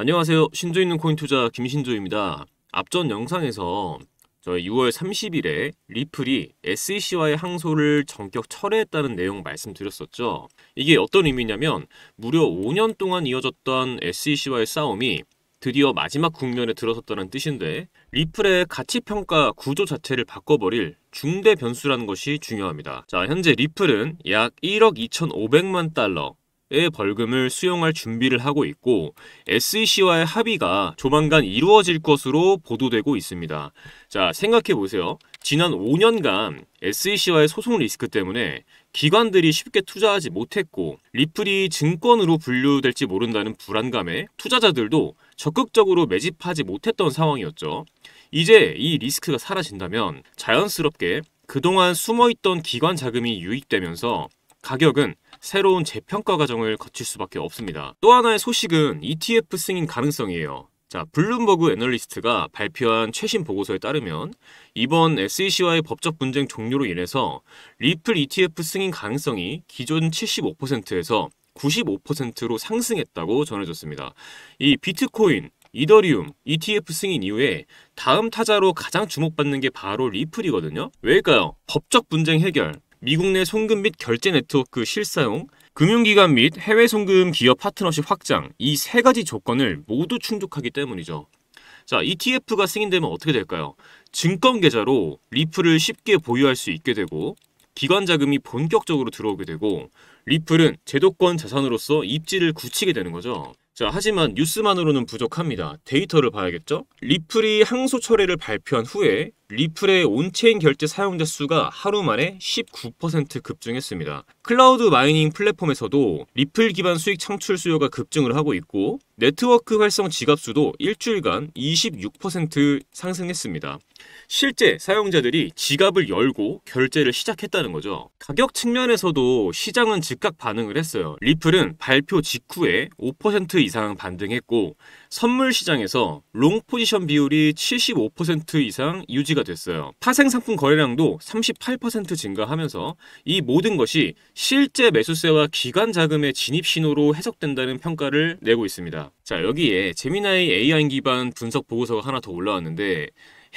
안녕하세요. 신조 있는 코인 투자 김신조입니다. 앞전 영상에서 저희 6월 30일에 리플이 SEC와의 항소를 전격 철회했다는 내용 말씀드렸었죠. 이게 어떤 의미냐면 무려 5년 동안 이어졌던 SEC와의 싸움이 드디어 마지막 국면에 들어섰다는 뜻인데, 리플의 가치평가 구조 자체를 바꿔버릴 중대 변수라는 것이 중요합니다. 자, 현재 리플은 약 1억 2,500만 달러의 벌금을 수용할 준비를 하고 있고, SEC와의 합의가 조만간 이루어질 것으로 보도되고 있습니다. 자, 생각해보세요. 지난 5년간 SEC와의 소송 리스크 때문에 기관들이 쉽게 투자하지 못했고, 리플이 증권으로 분류될지 모른다는 불안감에 투자자들도 적극적으로 매집하지 못했던 상황이었죠. 이제 이 리스크가 사라진다면 자연스럽게 그동안 숨어있던 기관 자금이 유입되면서 가격은 새로운 재평가 과정을 거칠 수밖에 없습니다. 또 하나의 소식은 ETF 승인 가능성이에요. 자, 블룸버그 애널리스트가 발표한 최신 보고서에 따르면 이번 SEC와의 법적 분쟁 종료로 인해서 리플 ETF 승인 가능성이 기존 75%에서 95%로 상승했다고 전해졌습니다. 이 비트코인, 이더리움, ETF 승인 이후에 다음 타자로 가장 주목받는 게 바로 리플이거든요. 왜일까요? 법적 분쟁 해결, 미국 내 송금 및 결제 네트워크 실사용, 금융기관 및 해외 송금 기업 파트너십 확장, 이 세 가지 조건을 모두 충족하기 때문이죠. 자, ETF가 승인되면 어떻게 될까요? 증권 계좌로 리플을 쉽게 보유할 수 있게 되고, 기관 자금이 본격적으로 들어오게 되고, 리플은 제도권 자산으로서 입지를 굳히게 되는 거죠. 자, 하지만 뉴스만으로는 부족합니다. 데이터를 봐야겠죠? 리플이 항소 철회를 발표한 후에 리플의 온체인 결제 사용자 수가 하루 만에 19% 급증했습니다. 클라우드 마이닝 플랫폼에서도 리플 기반 수익 창출 수요가 급증을 하고 있고, 네트워크 활성 지갑 수도 일주일간 26% 상승했습니다. 실제 사용자들이 지갑을 열고 결제를 시작했다는 거죠. 가격 측면에서도 시장은 즉각 반응을 했어요. 리플은 발표 직후에 5% 이상 반등했고, 선물 시장에서 롱 포지션 비율이 75% 이상 유지가 됐어요. 파생 상품 거래량도 38% 증가하면서 이 모든 것이 실제 매수세와 기관 자금의 진입 신호로 해석된다는 평가를 내고 있습니다. 자, 여기에 제미나이 AI 기반 분석 보고서가 하나 더 올라왔는데,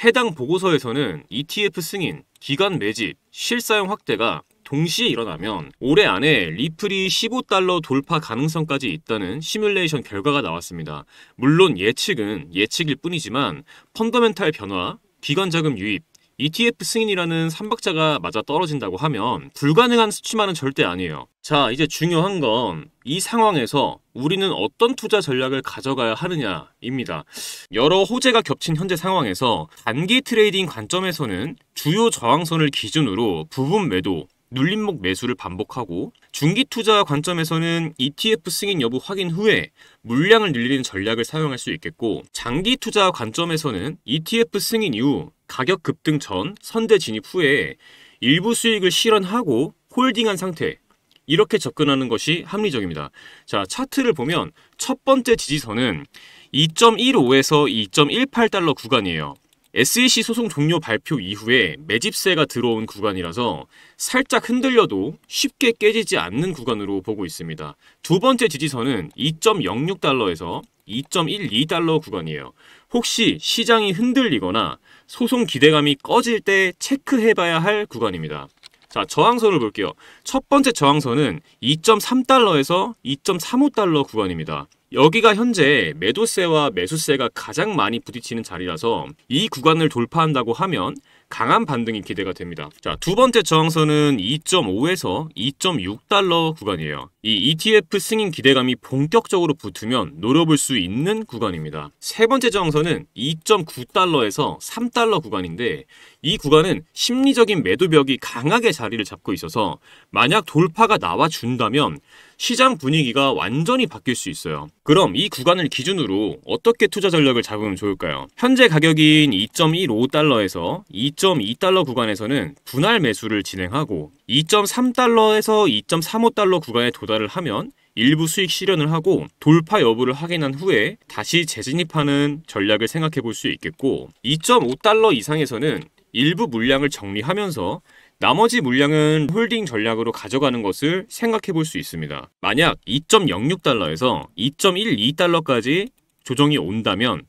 해당 보고서에서는 ETF 승인, 기관 매집, 실사용 확대가 동시에 일어나면 올해 안에 리플이 15달러 돌파 가능성까지 있다는 시뮬레이션 결과가 나왔습니다. 물론 예측은 예측일 뿐이지만 펀더멘탈 변화, 기관 자금 유입, ETF 승인이라는 삼박자가 맞아 떨어진다고 하면 불가능한 수치만은 절대 아니에요. 자, 이제 중요한 건 이 상황에서 우리는 어떤 투자 전략을 가져가야 하느냐입니다. 여러 호재가 겹친 현재 상황에서 단기 트레이딩 관점에서는 주요 저항선을 기준으로 부분 매도, 눌림목 매수를 반복하고, 중기 투자 관점에서는 ETF 승인 여부 확인 후에 물량을 늘리는 전략을 사용할 수 있겠고, 장기 투자 관점에서는 ETF 승인 이후 가격 급등 전 선대 진입 후에 일부 수익을 실현하고 홀딩한 상태, 이렇게 접근하는 것이 합리적입니다. 자, 차트를 보면 첫 번째 지지선은 2.15에서 2.18달러 구간이에요. SEC 소송 종료 발표 이후에 매집세가 들어온 구간이라서 살짝 흔들려도 쉽게 깨지지 않는 구간으로 보고 있습니다. 두 번째 지지선은 2.06달러에서 2.12달러 구간이에요. 혹시 시장이 흔들리거나 소송 기대감이 꺼질 때 체크해봐야 할 구간입니다. 자, 저항선을 볼게요. 첫 번째 저항선은 2.3달러에서 2.35달러 구간입니다. 여기가 현재 매도세와 매수세가 가장 많이 부딪히는 자리라서 이 구간을 돌파한다고 하면 강한 반등이 기대가 됩니다. 자, 두 번째 저항선은 2.5에서 2.6달러 구간이에요. 이 ETF 승인 기대감이 본격적으로 붙으면 노려볼 수 있는 구간입니다. 세 번째 저항선은 2.9달러에서 3달러 구간인데, 이 구간은 심리적인 매도벽이 강하게 자리를 잡고 있어서 만약 돌파가 나와준다면 시장 분위기가 완전히 바뀔 수 있어요. 그럼 이 구간을 기준으로 어떻게 투자 전략을 잡으면 좋을까요? 현재 가격인 2.15달러에서 2.2달러 구간에서는 분할 매수를 진행하고, 2.3달러에서 2.35달러 구간에 도달을 하면 일부 수익 실현을 하고 돌파 여부를 확인한 후에 다시 재진입하는 전략을 생각해 볼 수 있겠고, 2.5달러 이상에서는 일부 물량을 정리하면서 나머지 물량은 홀딩 전략으로 가져가는 것을 생각해 볼 수 있습니다. 만약 2.06달러에서 2.12달러까지 조정이 온다면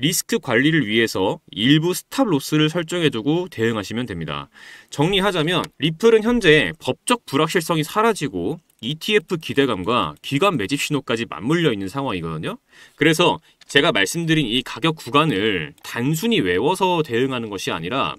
리스크 관리를 위해서 일부 스탑 로스를 설정해두고 대응하시면 됩니다. 정리하자면 리플은 현재 법적 불확실성이 사라지고 ETF 기대감과 기관 매집 신호까지 맞물려 있는 상황이거든요. 그래서 제가 말씀드린 이 가격 구간을 단순히 외워서 대응하는 것이 아니라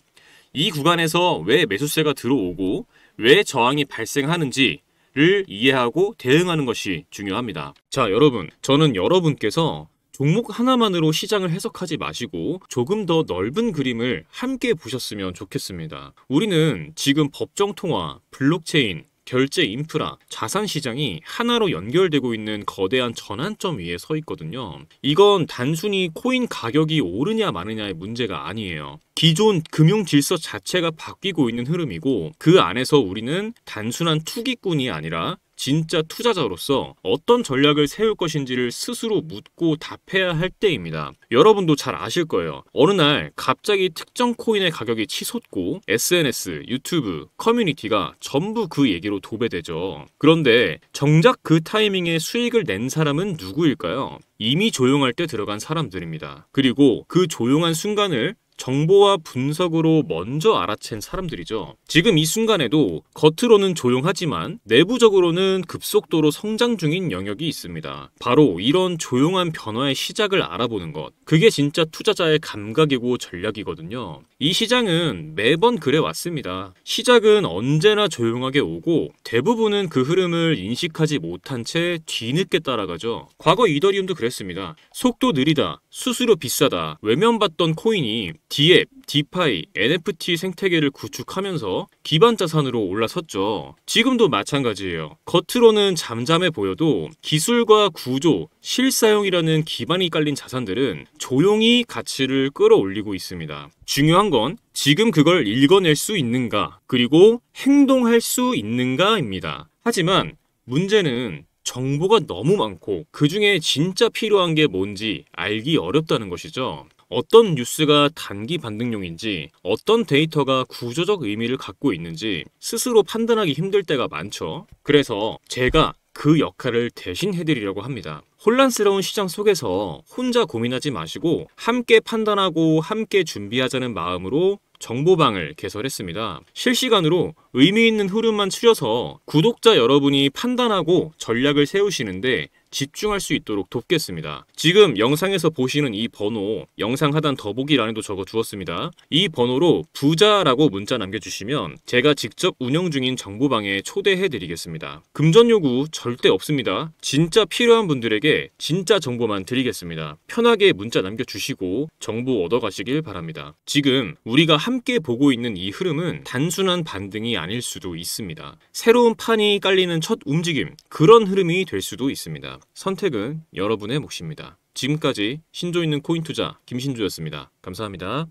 이 구간에서 왜 매수세가 들어오고 왜 저항이 발생하는지를 이해하고 대응하는 것이 중요합니다. 자, 여러분, 저는 여러분께서 종목 하나만으로 시장을 해석하지 마시고 조금 더 넓은 그림을 함께 보셨으면 좋겠습니다. 우리는 지금 법정 통화, 블록체인, 결제 인프라, 자산 시장이 하나로 연결되고 있는 거대한 전환점 위에 서 있거든요. 이건 단순히 코인 가격이 오르냐 마느냐의 문제가 아니에요. 기존 금융 질서 자체가 바뀌고 있는 흐름이고 그 안에서 우리는 단순한 투기꾼이 아니라 진짜 투자자로서 어떤 전략을 세울 것인지를 스스로 묻고 답해야 할 때입니다. 여러분도 잘 아실 거예요. 어느 날 갑자기 특정 코인의 가격이 치솟고 SNS, 유튜브, 커뮤니티가 전부 그 얘기로 도배되죠. 그런데 정작 그 타이밍에 수익을 낸 사람은 누구일까요? 이미 조용할 때 들어간 사람들입니다. 그리고 그 조용한 순간을 정보와 분석으로 먼저 알아챈 사람들이죠. 지금 이 순간에도 겉으로는 조용하지만 내부적으로는 급속도로 성장 중인 영역이 있습니다. 바로 이런 조용한 변화의 시작을 알아보는 것. 그게 진짜 투자자의 감각이고 전략이거든요. 이 시장은 매번 그래 왔습니다. 시작은 언제나 조용하게 오고 대부분은 그 흐름을 인식하지 못한 채 뒤늦게 따라가죠. 과거 이더리움도 그랬습니다. 속도 느리다, 수수료 비싸다, 외면받던 코인이 디앱, 디파이, NFT 생태계를 구축하면서 기반 자산으로 올라섰죠. 지금도 마찬가지예요. 겉으로는 잠잠해 보여도 기술과 구조, 실사용이라는 기반이 깔린 자산들은 조용히 가치를 끌어올리고 있습니다. 중요한 건 지금 그걸 읽어낼 수 있는가, 그리고 행동할 수 있는가입니다. 하지만 문제는 정보가 너무 많고 그 중에 진짜 필요한 게 뭔지 알기 어렵다는 것이죠. 어떤 뉴스가 단기 반등용인지, 어떤 데이터가 구조적 의미를 갖고 있는지 스스로 판단하기 힘들 때가 많죠. 그래서 제가 그 역할을 대신 해드리려고 합니다. 혼란스러운 시장 속에서 혼자 고민하지 마시고 함께 판단하고 함께 준비하자는 마음으로 정보방을 개설했습니다. 실시간으로 의미 있는 흐름만 추려서 구독자 여러분이 판단하고 전략을 세우시는데 집중할 수 있도록 돕겠습니다. 지금 영상에서 보시는 이 번호, 영상 하단 더보기란에도 적어 주었습니다. 이 번호로 부자라고 문자 남겨주시면 제가 직접 운영 중인 정보방에 초대해 드리겠습니다. 금전 요구 절대 없습니다. 진짜 필요한 분들에게 진짜 정보만 드리겠습니다. 편하게 문자 남겨주시고 정보 얻어가시길 바랍니다. 지금 우리가 함께 보고 있는 이 흐름은 단순한 반등이 아닐 수도 있습니다. 새로운 판이 깔리는 첫 움직임, 그런 흐름이 될 수도 있습니다. 선택은 여러분의 몫입니다. 지금까지 신조 있는 코인 투자 김신조였습니다. 감사합니다.